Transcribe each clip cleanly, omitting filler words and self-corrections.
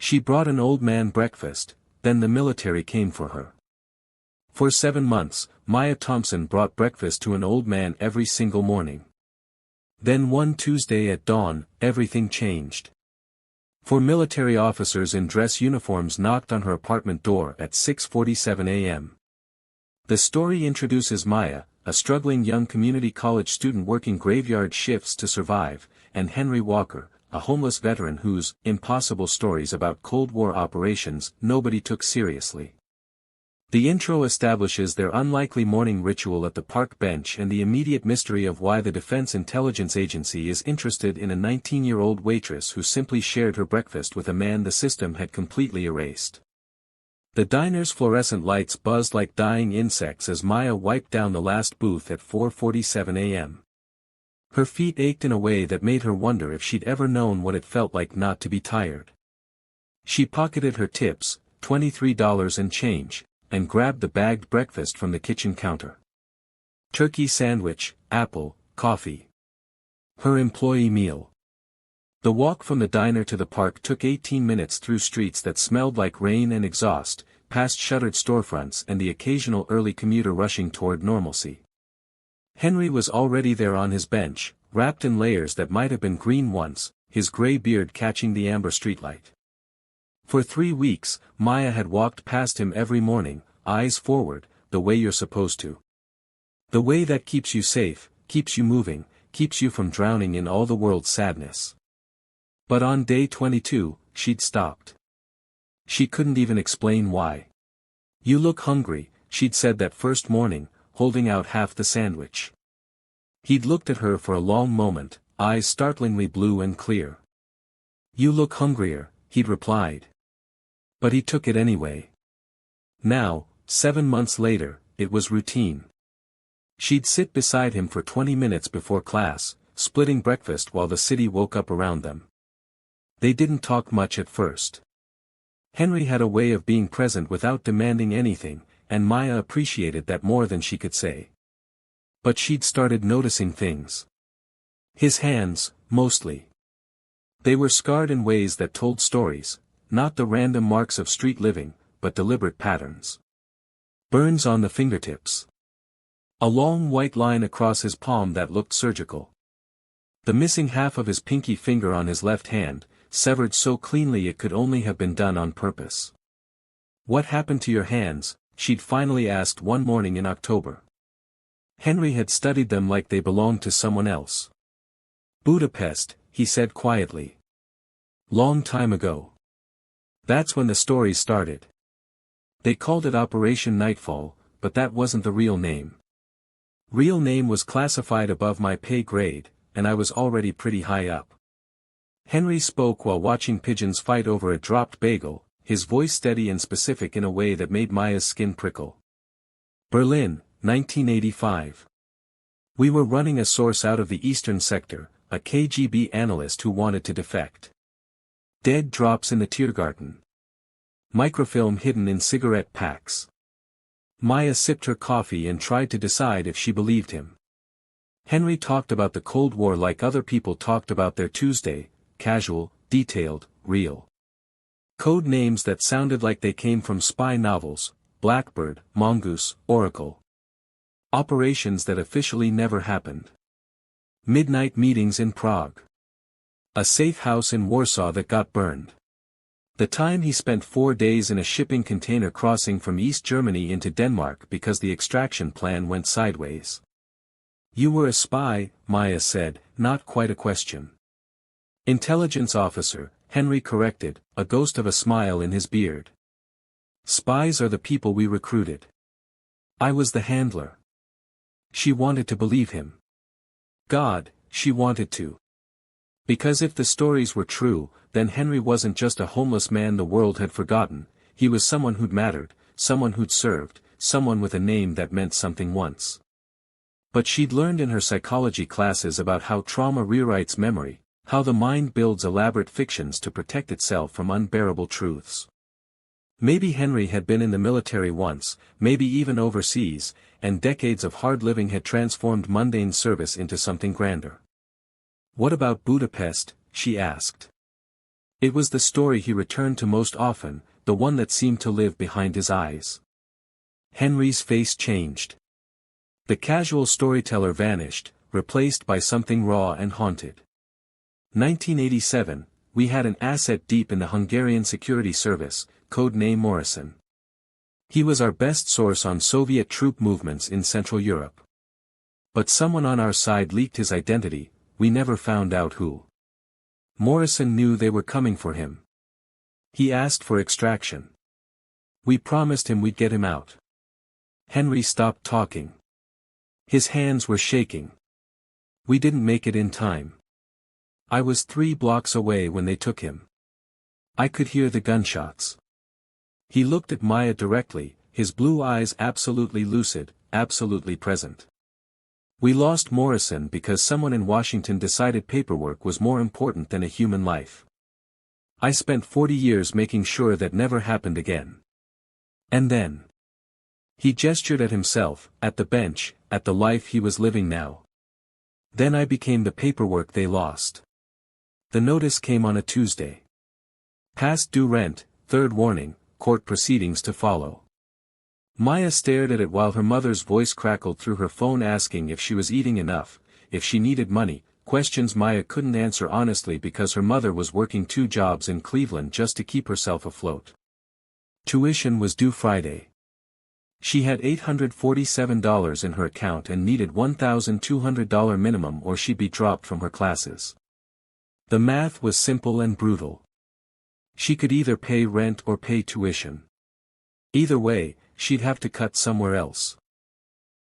She brought an old man breakfast, then the military came for her. For 7 months, Maya Thompson brought breakfast to an old man every single morning. Then one Tuesday at dawn, everything changed. 4 military officers in dress uniforms knocked on her apartment door at 6:47 a.m. The story introduces Maya, a struggling young community college student working graveyard shifts to survive, and Henry Walker, a homeless veteran whose impossible stories about Cold War operations nobody took seriously. The intro establishes their unlikely morning ritual at the park bench and the immediate mystery of why the Defense Intelligence Agency is interested in a 19-year-old waitress who simply shared her breakfast with a man the system had completely erased. The diner's fluorescent lights buzzed like dying insects as Maya wiped down the last booth at 4:47 a.m. Her feet ached in a way that made her wonder if she'd ever known what it felt like not to be tired. She pocketed her tips, $23 and change, and grabbed the bagged breakfast from the kitchen counter. Turkey sandwich, apple, coffee. Her employee meal. The walk from the diner to the park took 18 minutes through streets that smelled like rain and exhaust, past shuttered storefronts and the occasional early commuter rushing toward normalcy. Henry was already there on his bench, wrapped in layers that might have been green once, his gray beard catching the amber streetlight. For 3 weeks, Maya had walked past him every morning, eyes forward, the way you're supposed to. The way that keeps you safe, keeps you moving, keeps you from drowning in all the world's sadness. But on day 22, she'd stopped. She couldn't even explain why. "You look hungry," she'd said that first morning, holding out half the sandwich. He'd looked at her for a long moment, eyes startlingly blue and clear. "You look hungrier," he'd replied. But he took it anyway. Now, 7 months later, it was routine. She'd sit beside him for 20 minutes before class, splitting breakfast while the city woke up around them. They didn't talk much at first. Henry had a way of being present without demanding anything, and Maya appreciated that more than she could say. But she'd started noticing things. His hands, mostly. They were scarred in ways that told stories, not the random marks of street living, but deliberate patterns. Burns on the fingertips. A long white line across his palm that looked surgical. The missing half of his pinky finger on his left hand, severed so cleanly it could only have been done on purpose. "What happened to your hands?" she'd finally asked one morning in October. Henry had studied them like they belonged to someone else. "Budapest," he said quietly. "Long time ago." That's when the stories started. They called it Operation Nightfall, but that wasn't the real name. Real name was classified above my pay grade, and I was already pretty high up. Henry spoke while watching pigeons fight over a dropped bagel, his voice steady and specific in a way that made Maya's skin prickle. "Berlin, 1985. We were running a source out of the eastern sector, a KGB analyst who wanted to defect. Dead drops in the Tiergarten. Microfilm hidden in cigarette packs." Maya sipped her coffee and tried to decide if she believed him. Henry talked about the Cold War like other people talked about their Tuesday, casual, detailed, real. Code names that sounded like they came from spy novels: Blackbird, Mongoose, Oracle. Operations that officially never happened. Midnight meetings in Prague. A safe house in Warsaw that got burned. The time he spent 4 days in a shipping container crossing from East Germany into Denmark because the extraction plan went sideways. "You were a spy," Maya said, not quite a question. "Intelligence officer," Henry corrected, a ghost of a smile in his beard. "Spies are the people we recruited. I was the handler." She wanted to believe him. God, she wanted to. Because if the stories were true, then Henry wasn't just a homeless man the world had forgotten, he was someone who'd mattered, someone who'd served, someone with a name that meant something once. But she'd learned in her psychology classes about how trauma rewrites memory, how the mind builds elaborate fictions to protect itself from unbearable truths. Maybe Henry had been in the military once, maybe even overseas, and decades of hard living had transformed mundane service into something grander. "What about Budapest?" she asked. It was the story he returned to most often, the one that seemed to live behind his eyes. Henry's face changed. The casual storyteller vanished, replaced by something raw and haunted. 1987, we had an asset deep in the Hungarian security service, code name Morrison. He was our best source on Soviet troop movements in Central Europe. But someone on our side leaked his identity, we never found out who. Morrison knew they were coming for him. He asked for extraction. We promised him we'd get him out. Henry stopped talking. His hands were shaking. We didn't make it in time. I was 3 blocks away when they took him. I could hear the gunshots. He looked at Maya directly, his blue eyes absolutely lucid, absolutely present. We lost Morrison because someone in Washington decided paperwork was more important than a human life. I spent 40 years making sure that never happened again. And then. He gestured at himself, at the bench, at the life he was living now. Then I became the paperwork they lost. The notice came on a Tuesday. Past due rent, 3rd warning, court proceedings to follow. Maya stared at it while her mother's voice crackled through her phone asking if she was eating enough, if she needed money, questions Maya couldn't answer honestly because her mother was working 2 jobs in Cleveland just to keep herself afloat. Tuition was due Friday. She had $847 in her account and needed $1,200 minimum or she'd be dropped from her classes. The math was simple and brutal. She could either pay rent or pay tuition. Either way, she'd have to cut somewhere else.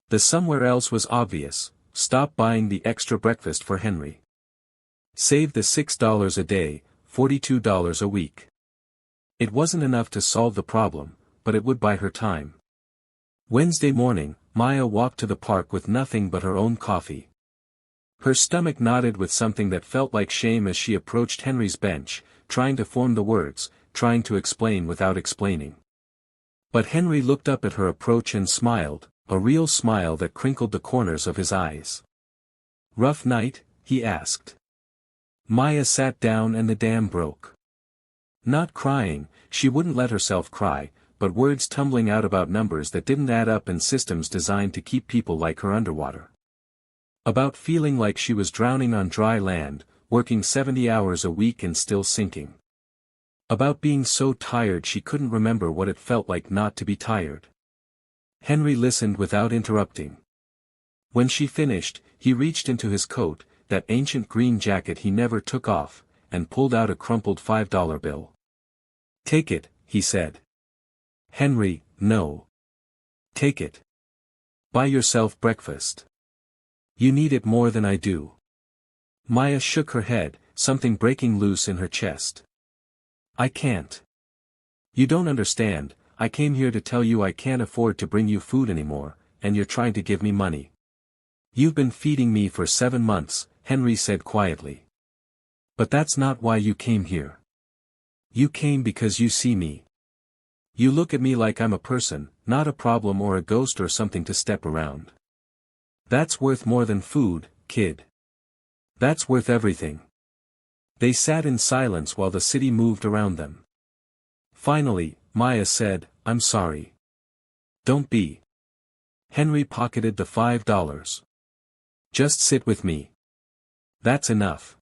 The somewhere else was obvious: stop buying the extra breakfast for Henry. Save the $6 a day, $42 a week. It wasn't enough to solve the problem, but it would buy her time. Wednesday morning, Maya walked to the park with nothing but her own coffee. Her stomach knotted with something that felt like shame as she approached Henry's bench, trying to form the words, trying to explain without explaining. But Henry looked up at her approach and smiled, a real smile that crinkled the corners of his eyes. "Rough night?" he asked. Maya sat down and the dam broke. Not crying, she wouldn't let herself cry, but words tumbling out about numbers that didn't add up and systems designed to keep people like her underwater. About feeling like she was drowning on dry land, working 70 hours a week and still sinking. About being so tired she couldn't remember what it felt like not to be tired. Henry listened without interrupting. When she finished, he reached into his coat, that ancient green jacket he never took off, and pulled out a crumpled $5 bill. "Take it," he said. "Henry, no. Take it. Buy yourself breakfast. You need it more than I do." Maya shook her head, something breaking loose in her chest. "I can't. You don't understand, I came here to tell you I can't afford to bring you food anymore, and you're trying to give me money." "You've been feeding me for 7 months, Henry said quietly. "But that's not why you came here. You came because you see me. You look at me like I'm a person, not a problem or a ghost or something to step around. That's worth more than food, kid. That's worth everything." They sat in silence while the city moved around them. Finally, Maya said, "I'm sorry." "Don't be." Henry pocketed the $5. "Just sit with me. That's enough."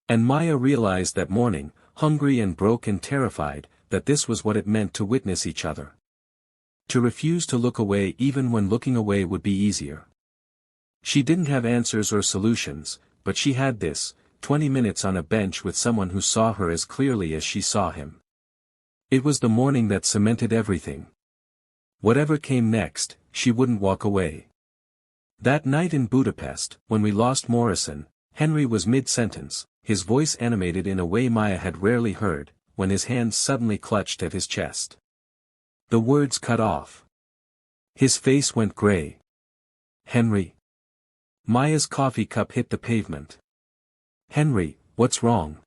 And Maya realized that morning, hungry and broke and terrified, that this was what it meant to witness each other. To refuse to look away even when looking away would be easier. She didn't have answers or solutions, but she had this, 20 minutes on a bench with someone who saw her as clearly as she saw him. It was the morning that cemented everything. Whatever came next, she wouldn't walk away. That night in Budapest, when we lost Morrison, Henry was mid-sentence, his voice animated in a way Maya had rarely heard, when his hands suddenly clutched at his chest. The words cut off. His face went gray. "Henry." Maya's coffee cup hit the pavement. "Henry, what's wrong?"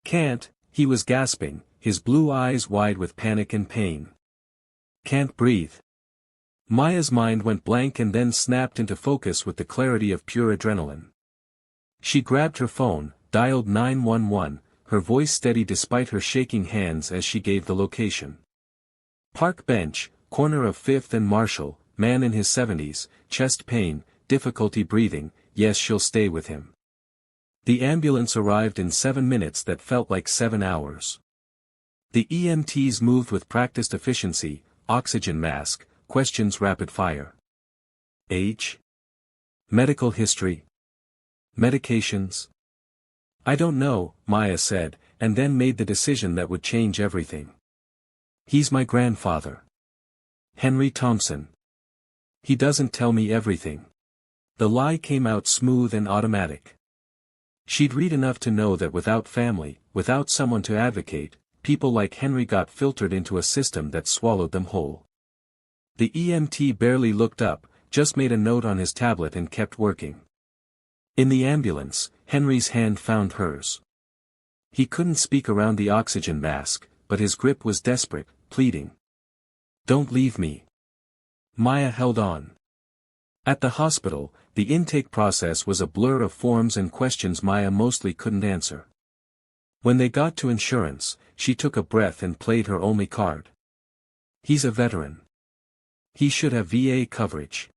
"Can't," he was gasping, his blue eyes wide with panic and pain. "Can't breathe." Maya's mind went blank and then snapped into focus with the clarity of pure adrenaline. She grabbed her phone, dialed 911, her voice steady despite her shaking hands as she gave the location. Park bench, corner of 5th and Marshall, man in his 70s, chest pain, difficulty breathing, yes, she'll stay with him. The ambulance arrived in 7 minutes that felt like 7 hours. The EMTs moved with practiced efficiency, oxygen mask, questions rapid fire. Age? Medical history? Medications? I don't know, Maya said, and then made the decision that would change everything. He's my grandfather. Henry Thompson. He doesn't tell me everything. The lie came out smooth and automatic. She'd read enough to know that without family, without someone to advocate, people like Henry got filtered into a system that swallowed them whole. The EMT barely looked up, just made a note on his tablet and kept working. In the ambulance, Henry's hand found hers. He couldn't speak around the oxygen mask, but his grip was desperate, pleading. Don't leave me. Maya held on. At the hospital, the intake process was a blur of forms and questions Maya mostly couldn't answer. When they got to insurance, she took a breath and played her only card. He's a veteran. He should have VA coverage.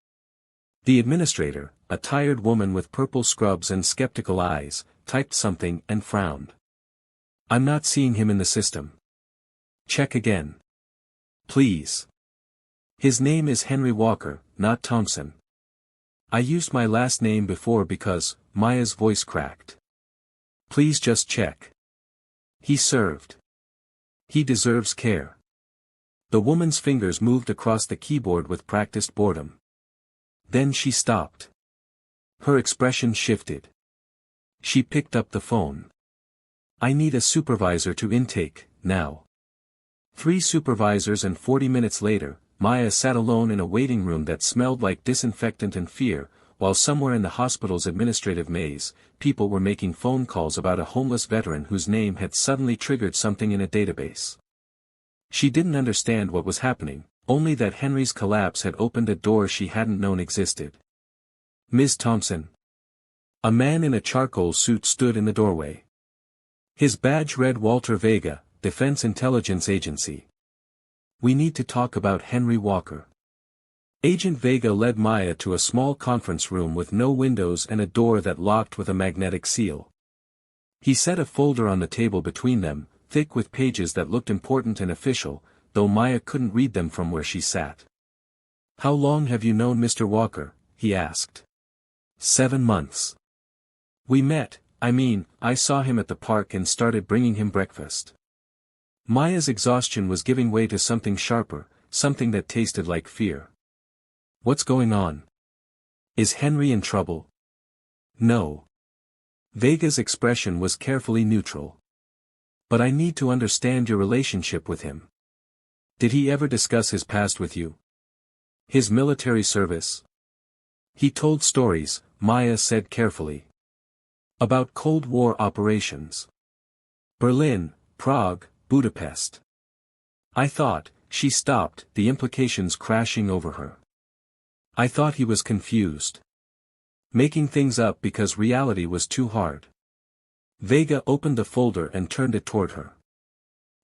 The administrator, a tired woman with purple scrubs and skeptical eyes, typed something and frowned. I'm not seeing him in the system. Check again. Please. His name is Henry Walker, not Thompson. I used my last name before because, Maya's voice cracked. Please just check. He served. He deserves care. The woman's fingers moved across the keyboard with practiced boredom. Then she stopped. Her expression shifted. She picked up the phone. I need a supervisor to intake, now. 3 supervisors and 40 minutes later, Maya sat alone in a waiting room that smelled like disinfectant and fear, while somewhere in the hospital's administrative maze, people were making phone calls about a homeless veteran whose name had suddenly triggered something in a database. She didn't understand what was happening, only that Henry's collapse had opened a door she hadn't known existed. Ms. Thompson. A man in a charcoal suit stood in the doorway. His badge read Walter Vega, Defense Intelligence Agency. We need to talk about Henry Walker. Agent Vega led Maya to a small conference room with no windows and a door that locked with a magnetic seal. He set a folder on the table between them, thick with pages that looked important and official, though Maya couldn't read them from where she sat. How long have you known Mr. Walker? He asked. 7 months. We met, I saw him at the park and started bringing him breakfast. Maya's exhaustion was giving way to something sharper, something that tasted like fear. What's going on? Is Henry in trouble? No. Vega's expression was carefully neutral. But I need to understand your relationship with him. Did he ever discuss his past with you? His military service? He told stories, Maya said carefully. About Cold War operations. Berlin, Prague, Budapest. I thought, she stopped, the implications crashing over her. I thought he was confused. Making things up because reality was too hard. Vega opened the folder and turned it toward her.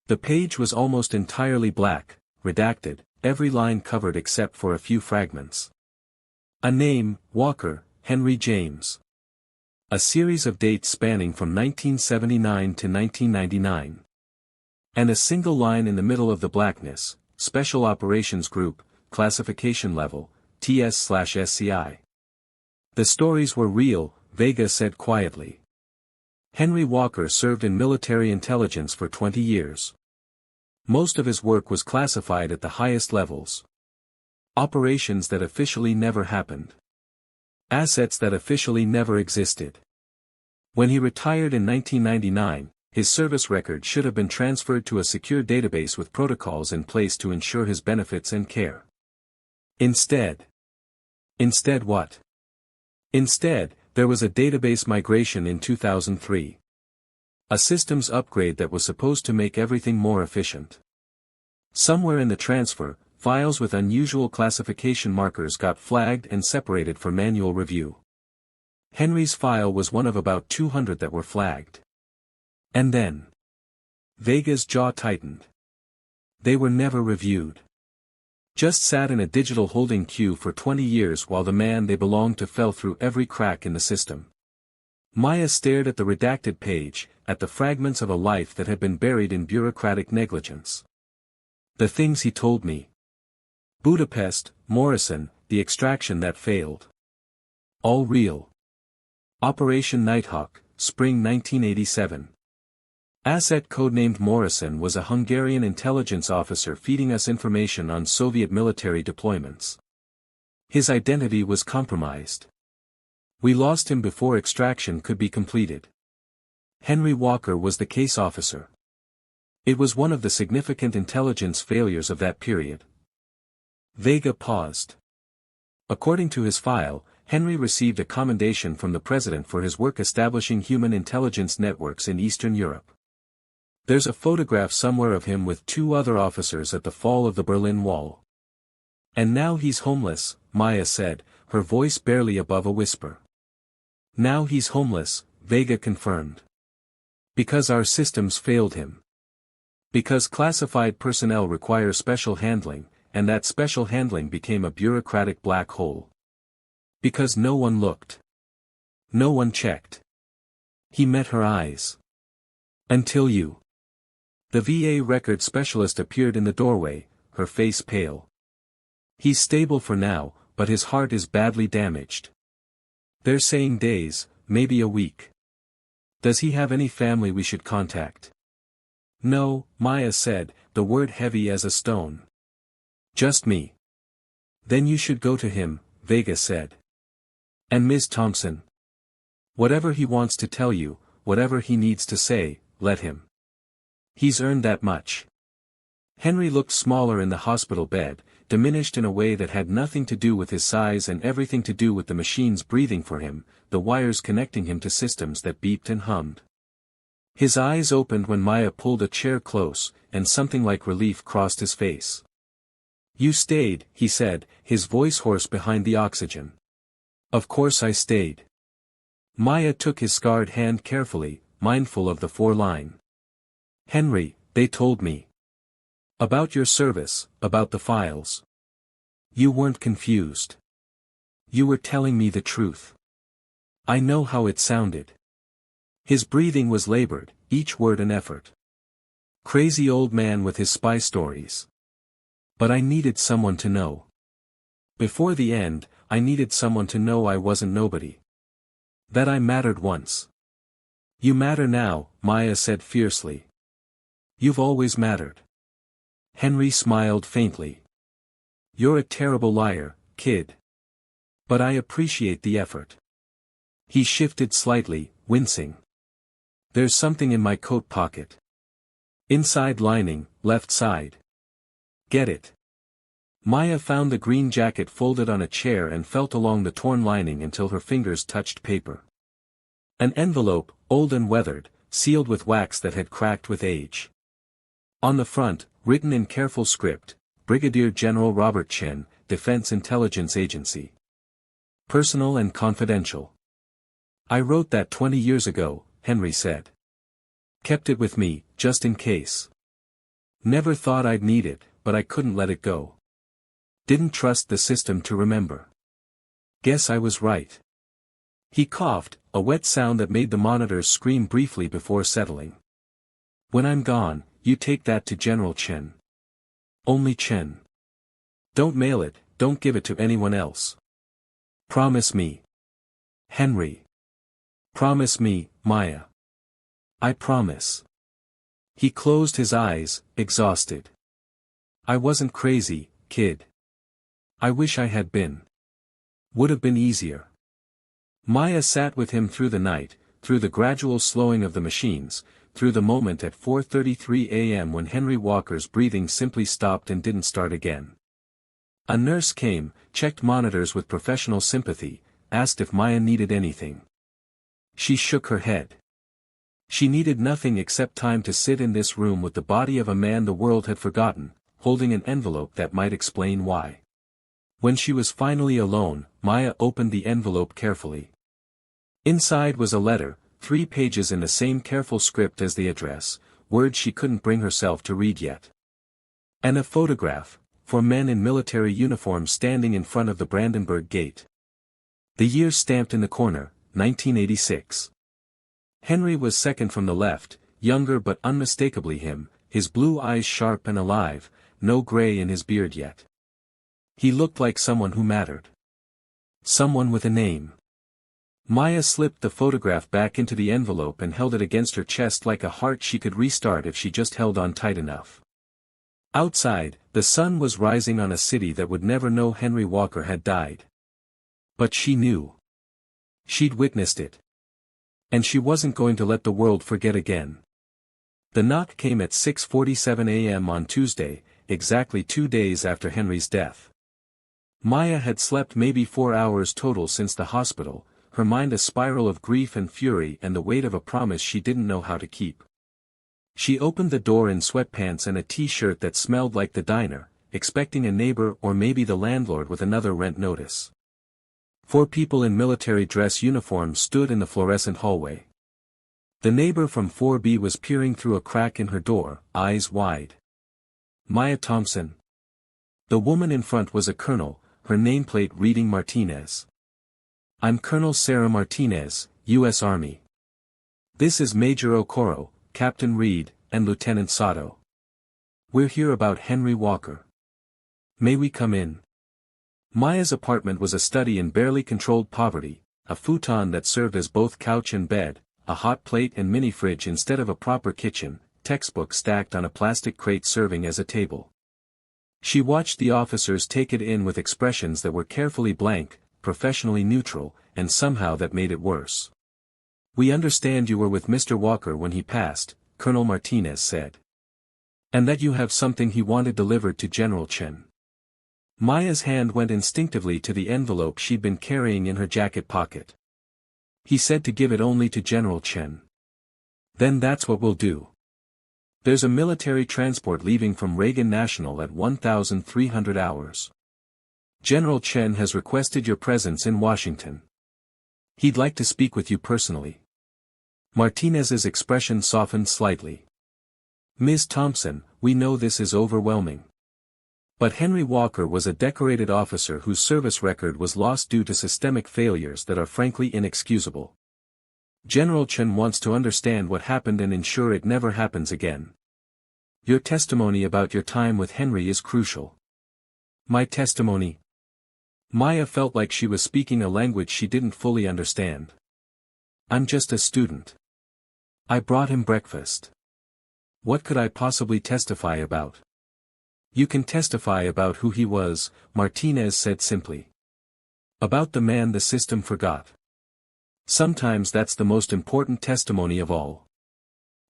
The page was almost entirely black, redacted, every line covered except for a few fragments. A name, Walker, Henry James. A series of dates spanning from 1979 to 1999. And a single line in the middle of the blackness, Special Operations Group, Classification Level, TS/SCI. The stories were real, Vega said quietly. Henry Walker served in military intelligence for 20 years. Most of his work was classified at the highest levels. Operations that officially never happened. Assets that officially never existed. When he retired in 1999, his service record should have been transferred to a secure database with protocols in place to ensure his benefits and care. Instead what? Instead, there was a database migration in 2003. A systems upgrade that was supposed to make everything more efficient. Somewhere in the transfer, files with unusual classification markers got flagged and separated for manual review. Henry's file was one of about 200 that were flagged. And then, Vega's jaw tightened. They were never reviewed. Just sat in a digital holding queue for 20 years while the man they belonged to fell through every crack in the system. Maya stared at the redacted page, at the fragments of a life that had been buried in bureaucratic negligence. The things he told me. Budapest, Morrison, the extraction that failed. All real. Operation Nighthawk, Spring 1987. Asset codenamed Morrison was a Hungarian intelligence officer feeding us information on Soviet military deployments. His identity was compromised. We lost him before extraction could be completed. Henry Walker was the case officer. It was one of the significant intelligence failures of that period. Vega paused. According to his file, Henry received a commendation from the president for his work establishing human intelligence networks in Eastern Europe. There's a photograph somewhere of him with 2 other officers at the fall of the Berlin Wall. And now he's homeless, Maya said, her voice barely above a whisper. Now he's homeless, Vega confirmed. Because our systems failed him. Because classified personnel require special handling, and that special handling became a bureaucratic black hole. Because no one looked. No one checked. He met her eyes. Until you. The VA record specialist appeared in the doorway, her face pale. He's stable for now, but his heart is badly damaged. They're saying days, maybe a week. Does he have any family we should contact? No, Maya said, the word heavy as a stone. Just me. Then you should go to him, Vega said. And Ms. Thompson? Whatever he wants to tell you, whatever he needs to say, let him. He's earned that much. Henry looked smaller in the hospital bed, diminished in a way that had nothing to do with his size and everything to do with the machines breathing for him, the wires connecting him to systems that beeped and hummed. His eyes opened when Maya pulled a chair close, and something like relief crossed his face. You stayed, he said, his voice hoarse behind the oxygen. Of course I stayed. Maya took his scarred hand carefully, mindful of the 4-line. Henry, they told me. About your service, about the files. You weren't confused. You were telling me the truth. I know how it sounded. His breathing was labored, each word an effort. Crazy old man with his spy stories. But I needed someone to know. Before the end, I needed someone to know I wasn't nobody. That I mattered once. You matter now, Maya said fiercely. You've always mattered. Henry smiled faintly. You're a terrible liar, kid. But I appreciate the effort. He shifted slightly, wincing. There's something in my coat pocket. Inside lining, left side. Get it. Maya found the green jacket folded on a chair and felt along the torn lining until her fingers touched paper. An envelope, old and weathered, sealed with wax that had cracked with age. On the front, written in careful script, Brigadier General Robert Chen, Defense Intelligence Agency. Personal and confidential. I wrote that 20 years ago, Henry said. Kept it with me, just in case. Never thought I'd need it, but I couldn't let it go. Didn't trust the system to remember. Guess I was right. He coughed, a wet sound that made the monitors scream briefly before settling. When I'm gone, you take that to General Chen. Only Chen. Don't mail it, don't give it to anyone else. Promise me. Henry. Promise me, Maya. I promise. He closed his eyes, exhausted. I wasn't crazy, kid. I wish I had been. Would have been easier. Maya sat with him through the night, through the gradual slowing of the machines, through the moment at 4:33 a.m. when Henry Walker's breathing simply stopped and didn't start again. A nurse came, checked monitors with professional sympathy, asked if Maya needed anything. She shook her head. She needed nothing except time to sit in this room with the body of a man the world had forgotten, holding an envelope that might explain why. When she was finally alone, Maya opened the envelope carefully. Inside was a letter, 3 pages in the same careful script as the address, words she couldn't bring herself to read yet. And a photograph, for men in military uniform standing in front of the Brandenburg Gate. The year stamped in the corner, 1986. Henry was second from the left, younger but unmistakably him, his blue eyes sharp and alive, no gray in his beard yet. He looked like someone who mattered. Someone with a name. Maya slipped the photograph back into the envelope and held it against her chest like a heart she could restart if she just held on tight enough. Outside, the sun was rising on a city that would never know Henry Walker had died. But she knew. She'd witnessed it. And she wasn't going to let the world forget again. The knock came at 6:47 a.m. on Tuesday, exactly 2 days after Henry's death. Maya had slept maybe 4 hours total since the hospital, her mind a spiral of grief and fury and the weight of a promise she didn't know how to keep. She opened the door in sweatpants and a t-shirt that smelled like the diner, expecting a neighbor or maybe the landlord with another rent notice. 4 people in military dress uniforms stood in the fluorescent hallway. The neighbor from 4B was peering through a crack in her door, eyes wide. Maya Thompson. The woman in front was a colonel, her nameplate reading Martinez. I'm Colonel Sarah Martinez, U.S. Army. This is Major Okoro, Captain Reed, and Lieutenant Sato. We're here about Henry Walker. May we come in? Maya's apartment was a study in barely controlled poverty, a futon that served as both couch and bed, a hot plate and mini-fridge instead of a proper kitchen, textbooks stacked on a plastic crate serving as a table. She watched the officers take it in with expressions that were carefully blank, professionally neutral, and somehow that made it worse. We understand you were with Mr. Walker when he passed, Colonel Martinez said. And that you have something he wanted delivered to General Chen. Maya's hand went instinctively to the envelope she'd been carrying in her jacket pocket. He said to give it only to General Chen. Then that's what we'll do. There's a military transport leaving from Reagan National at 1,300 hours. General Chen has requested your presence in Washington. He'd like to speak with you personally. Martinez's expression softened slightly. Ms. Thompson, we know this is overwhelming. But Henry Walker was a decorated officer whose service record was lost due to systemic failures that are frankly inexcusable. General Chen wants to understand what happened and ensure it never happens again. Your testimony about your time with Henry is crucial. My testimony? Maya felt like she was speaking a language she didn't fully understand. I'm just a student. I brought him breakfast. What could I possibly testify about? You can testify about who he was, Martinez said simply. About the man the system forgot. Sometimes that's the most important testimony of all.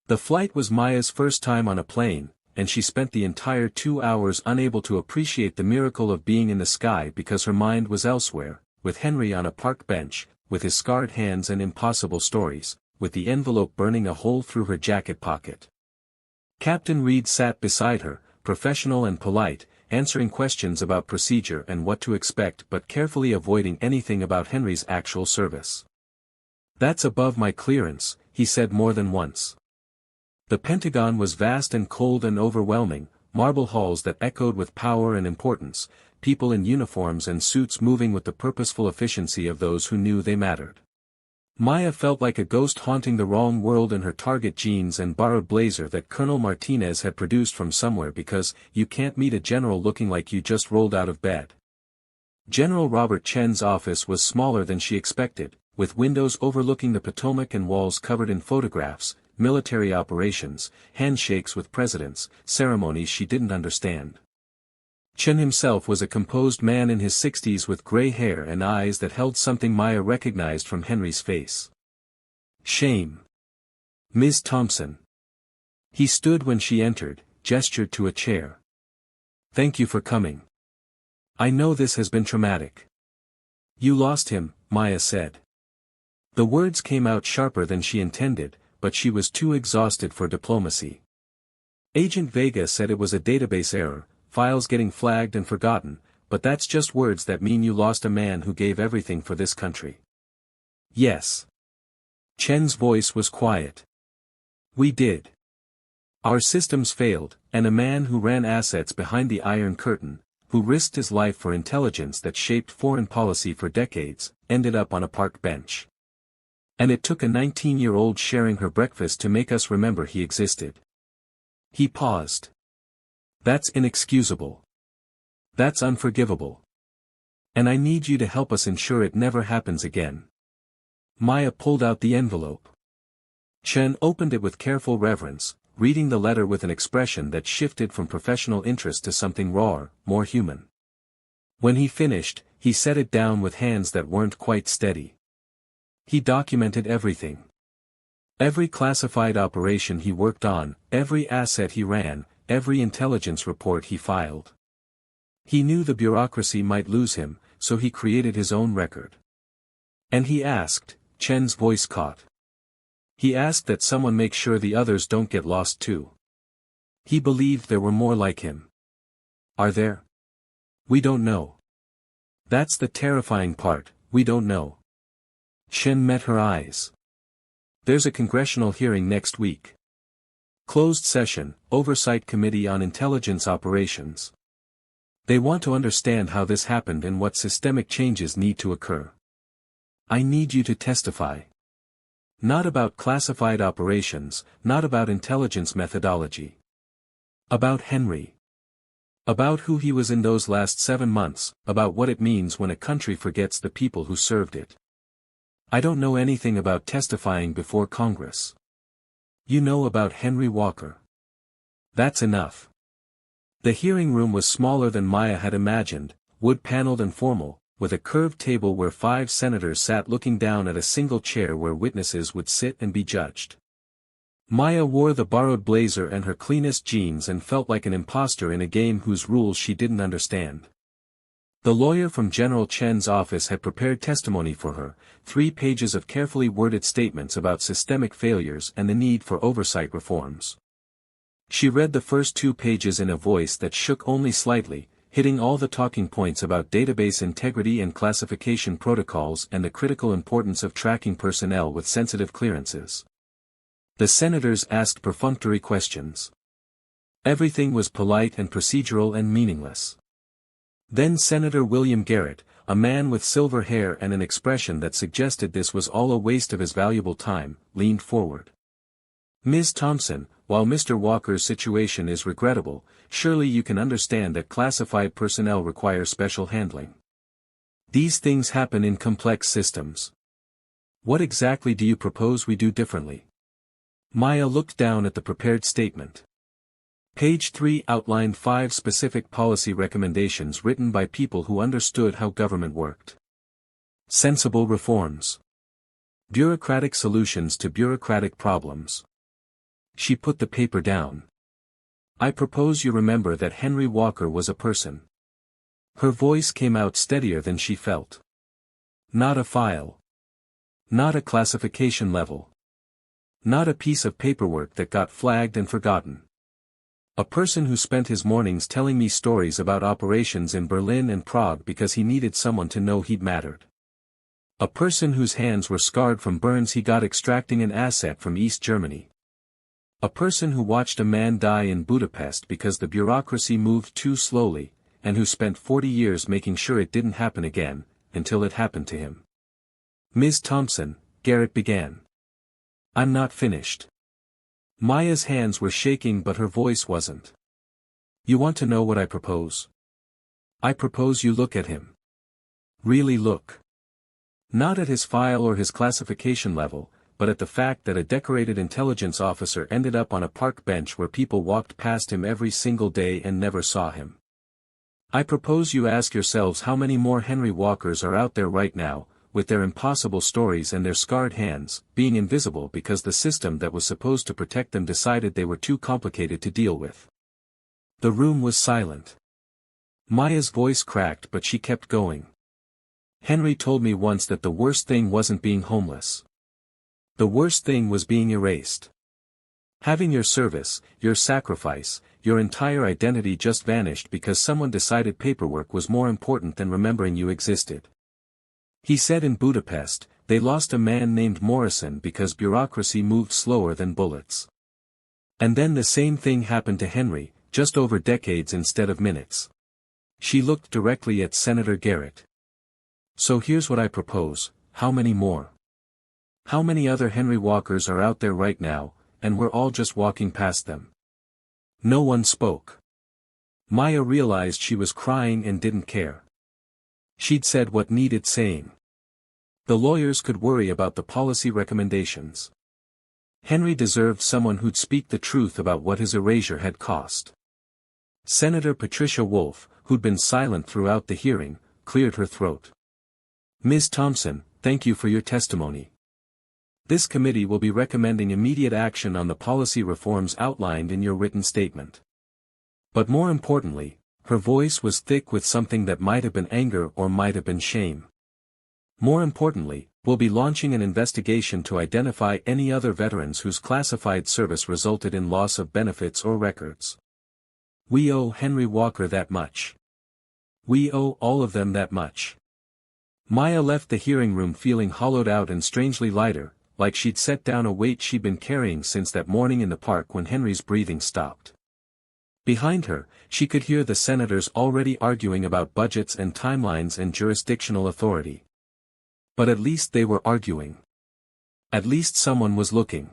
The flight was Maya's first time on a plane, and she spent the entire 2 hours unable to appreciate the miracle of being in the sky because her mind was elsewhere, with Henry on a park bench, with his scarred hands and impossible stories, with the envelope burning a hole through her jacket pocket. Captain Reed sat beside her, professional and polite, answering questions about procedure and what to expect but carefully avoiding anything about Henry's actual service. That's above my clearance, he said more than once. The Pentagon was vast and cold and overwhelming, marble halls that echoed with power and importance, people in uniforms and suits moving with the purposeful efficiency of those who knew they mattered. Maya felt like a ghost haunting the wrong world in her Target jeans and borrowed blazer that Colonel Martinez had produced from somewhere because you can't meet a general looking like you just rolled out of bed. General Robert Chen's office was smaller than she expected, with windows overlooking the Potomac and walls covered in photographs, military operations, handshakes with presidents, ceremonies she didn't understand. Chen himself was a composed man in his 60s with gray hair and eyes that held something Maya recognized from Henry's face. Shame. Ms. Thompson. He stood when she entered, gestured to a chair. Thank you for coming. I know this has been traumatic. You lost him, Maya said. The words came out sharper than she intended, but she was too exhausted for diplomacy. Agent Vega said it was a database error, files getting flagged and forgotten, but that's just words that mean you lost a man who gave everything for this country. Yes. Chen's voice was quiet. We did. Our systems failed, and a man who ran assets behind the Iron Curtain, who risked his life for intelligence that shaped foreign policy for decades, ended up on a park bench. And it took a 19-year-old sharing her breakfast to make us remember he existed. He paused. That's inexcusable. That's unforgivable. And I need you to help us ensure it never happens again. Maya pulled out the envelope. Chen opened it with careful reverence, reading the letter with an expression that shifted from professional interest to something rawer, more human. When he finished, he set it down with hands that weren't quite steady. He documented everything. Every classified operation he worked on, every asset he ran, every intelligence report he filed. He knew the bureaucracy might lose him, so he created his own record. And he asked, Chen's voice caught. He asked that someone make sure the others don't get lost too. He believed there were more like him. Are there? We don't know. That's the terrifying part, we don't know. Chen met her eyes. There's a congressional hearing next week. Closed session, Oversight Committee on Intelligence Operations. They want to understand how this happened and what systemic changes need to occur. I need you to testify. Not about classified operations, not about intelligence methodology. About Henry. About who he was in those last 7 months, about what it means when a country forgets the people who served it. I don't know anything about testifying before Congress. You know about Henry Walker. That's enough. The hearing room was smaller than Maya had imagined, wood-paneled and formal, with a curved table where 5 senators sat looking down at a single chair where witnesses would sit and be judged. Maya wore the borrowed blazer and her cleanest jeans and felt like an imposter in a game whose rules she didn't understand. The lawyer from General Chen's office had prepared testimony for her, 3 pages of carefully worded statements about systemic failures and the need for oversight reforms. She read the first 2 pages in a voice that shook only slightly, hitting all the talking points about database integrity and classification protocols and the critical importance of tracking personnel with sensitive clearances. The senators asked perfunctory questions. Everything was polite and procedural and meaningless. Then Senator William Garrett, a man with silver hair and an expression that suggested this was all a waste of his valuable time, leaned forward. Ms. Thompson, while Mr. Walker's situation is regrettable, surely you can understand that classified personnel require special handling. These things happen in complex systems. What exactly do you propose we do differently? Maya looked down at the prepared statement. Page 3 outlined 5 specific policy recommendations written by people who understood how government worked. Sensible reforms. Bureaucratic solutions to bureaucratic problems. She put the paper down. I propose you remember that Henry Walker was a person. Her voice came out steadier than she felt. Not a file. Not a classification level. Not a piece of paperwork that got flagged and forgotten. A person who spent his mornings telling me stories about operations in Berlin and Prague because he needed someone to know he'd mattered. A person whose hands were scarred from burns he got extracting an asset from East Germany. A person who watched a man die in Budapest because the bureaucracy moved too slowly, and who spent 40 years making sure it didn't happen again, until it happened to him. Ms. Thompson, Garrett began. I'm not finished. Maya's hands were shaking but her voice wasn't. You want to know what I propose? I propose you look at him. Really look. Not at his file or his classification level, but at the fact that a decorated intelligence officer ended up on a park bench where people walked past him every single day and never saw him. I propose you ask yourselves how many more Henry Walkers are out there right now, with their impossible stories and their scarred hands, being invisible because the system that was supposed to protect them decided they were too complicated to deal with. The room was silent. Maya's voice cracked but she kept going. Henry told me once that the worst thing wasn't being homeless. The worst thing was being erased. Having your service, your sacrifice, your entire identity just vanished because someone decided paperwork was more important than remembering you existed. He said in Budapest, they lost a man named Morrison because bureaucracy moved slower than bullets. And then the same thing happened to Henry, just over decades instead of minutes. She looked directly at Senator Garrett. So here's what I propose, how many more? How many other Henry Walkers are out there right now, and we're all just walking past them? No one spoke. Maya realized she was crying and didn't care. She'd said what needed saying. The lawyers could worry about the policy recommendations. Henry deserved someone who'd speak the truth about what his erasure had cost. Senator Patricia Wolfe, who'd been silent throughout the hearing, cleared her throat. Ms. Thompson, thank you for your testimony. This committee will be recommending immediate action on the policy reforms outlined in your written statement. But more importantly, her voice was thick with something that might have been anger or might have been shame. More importantly, we'll be launching an investigation to identify any other veterans whose classified service resulted in loss of benefits or records. We owe Henry Walker that much. We owe all of them that much. Maya left the hearing room feeling hollowed out and strangely lighter, like she'd set down a weight she'd been carrying since that morning in the park when Henry's breathing stopped. Behind her, she could hear the senators already arguing about budgets and timelines and jurisdictional authority. But at least they were arguing. At least someone was looking.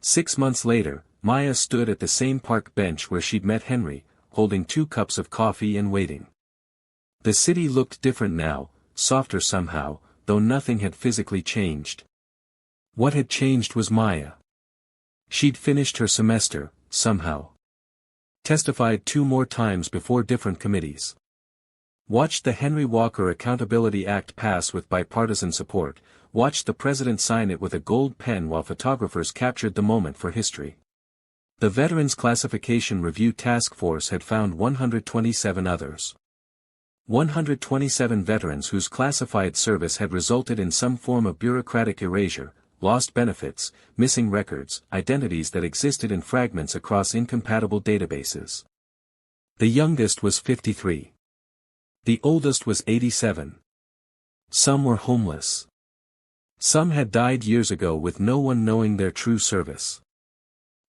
6 months later, Maya stood at the same park bench where she'd met Henry, holding 2 cups of coffee and waiting. The city looked different now, softer somehow, though nothing had physically changed. What had changed was Maya. She'd finished her semester, somehow. Testified 2 more times before different committees. Watched the Henry Walker Accountability Act pass with bipartisan support, watched the president sign it with a gold pen while photographers captured the moment for history. The Veterans Classification Review Task Force had found 127 others. 127 veterans whose classified service had resulted in some form of bureaucratic erasure, lost benefits, missing records, identities that existed in fragments across incompatible databases. The youngest was 53. The oldest was 87. Some were homeless. Some had died years ago with no one knowing their true service.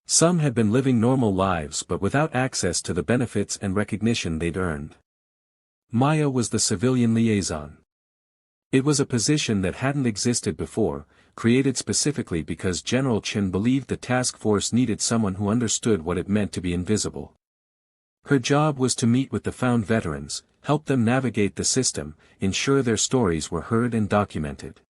Some had been living normal lives but without access to the benefits and recognition they'd earned. Maya was the civilian liaison. It was a position that hadn't existed before, created specifically because General Chin believed the task force needed someone who understood what it meant to be invisible. Her job was to meet with the found veterans, help them navigate the system, ensure their stories were heard and documented.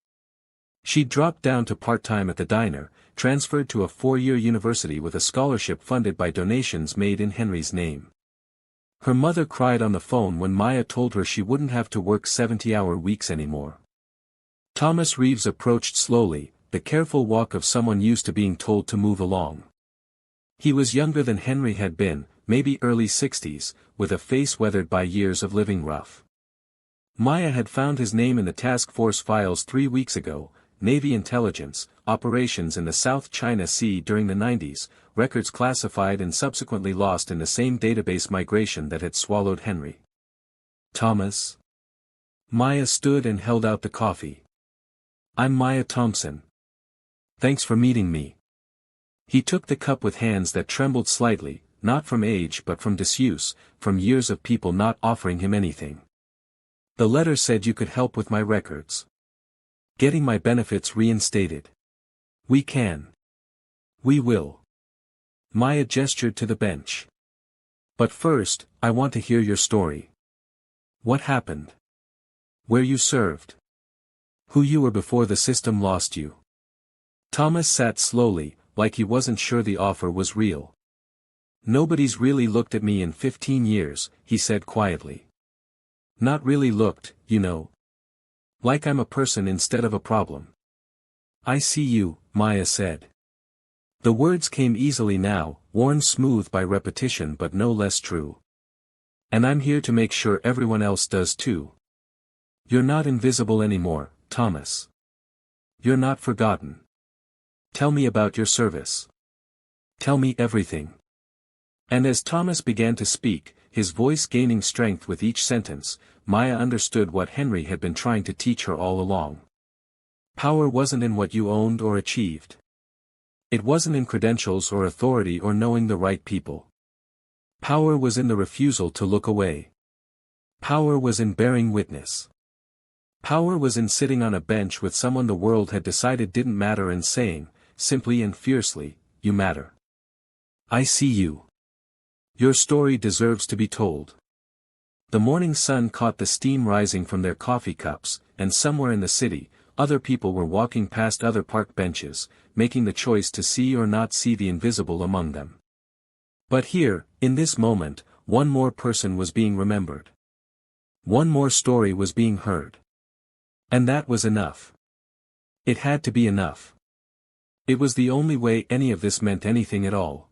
She dropped down to part-time at the diner, transferred to a 4-year university with a scholarship funded by donations made in Henry's name. Her mother cried on the phone when Maya told her she wouldn't have to work 70-hour weeks anymore. Thomas Reeves approached slowly, the careful walk of someone used to being told to move along. He was younger than Henry had been, maybe early 60s, with a face weathered by years of living rough. Maya had found his name in the task force files 3 weeks ago, Navy intelligence, operations in the South China Sea during the 90s, records classified and subsequently lost in the same database migration that had swallowed Henry. Thomas? Maya stood and held out the coffee. I'm Maya Thompson. Thanks for meeting me. He took the cup with hands that trembled slightly, not from age but from disuse, from years of people not offering him anything. The letter said you could help with my records. Getting my benefits reinstated. We can. We will. Maya gestured to the bench. But first, I want to hear your story. What happened? Where you served? Who you were before the system lost you. Thomas sat slowly, like he wasn't sure the offer was real. Nobody's really looked at me in 15 years, he said quietly. Not really looked, you know. Like I'm a person instead of a problem. I see you, Maya said. The words came easily now, worn smooth by repetition but no less true. And I'm here to make sure everyone else does too. You're not invisible anymore, Thomas. You're not forgotten. Tell me about your service. Tell me everything. And as Thomas began to speak, his voice gaining strength with each sentence, Maya understood what Henry had been trying to teach her all along. Power wasn't in what you owned or achieved. It wasn't in credentials or authority or knowing the right people. Power was in the refusal to look away. Power was in bearing witness. Power was in sitting on a bench with someone the world had decided didn't matter and saying, simply and fiercely, "You matter. I see you. Your story deserves to be told." The morning sun caught the steam rising from their coffee cups, and somewhere in the city, other people were walking past other park benches, making the choice to see or not see the invisible among them. But here, in this moment, one more person was being remembered. One more story was being heard. And that was enough. It had to be enough. It was the only way any of this meant anything at all.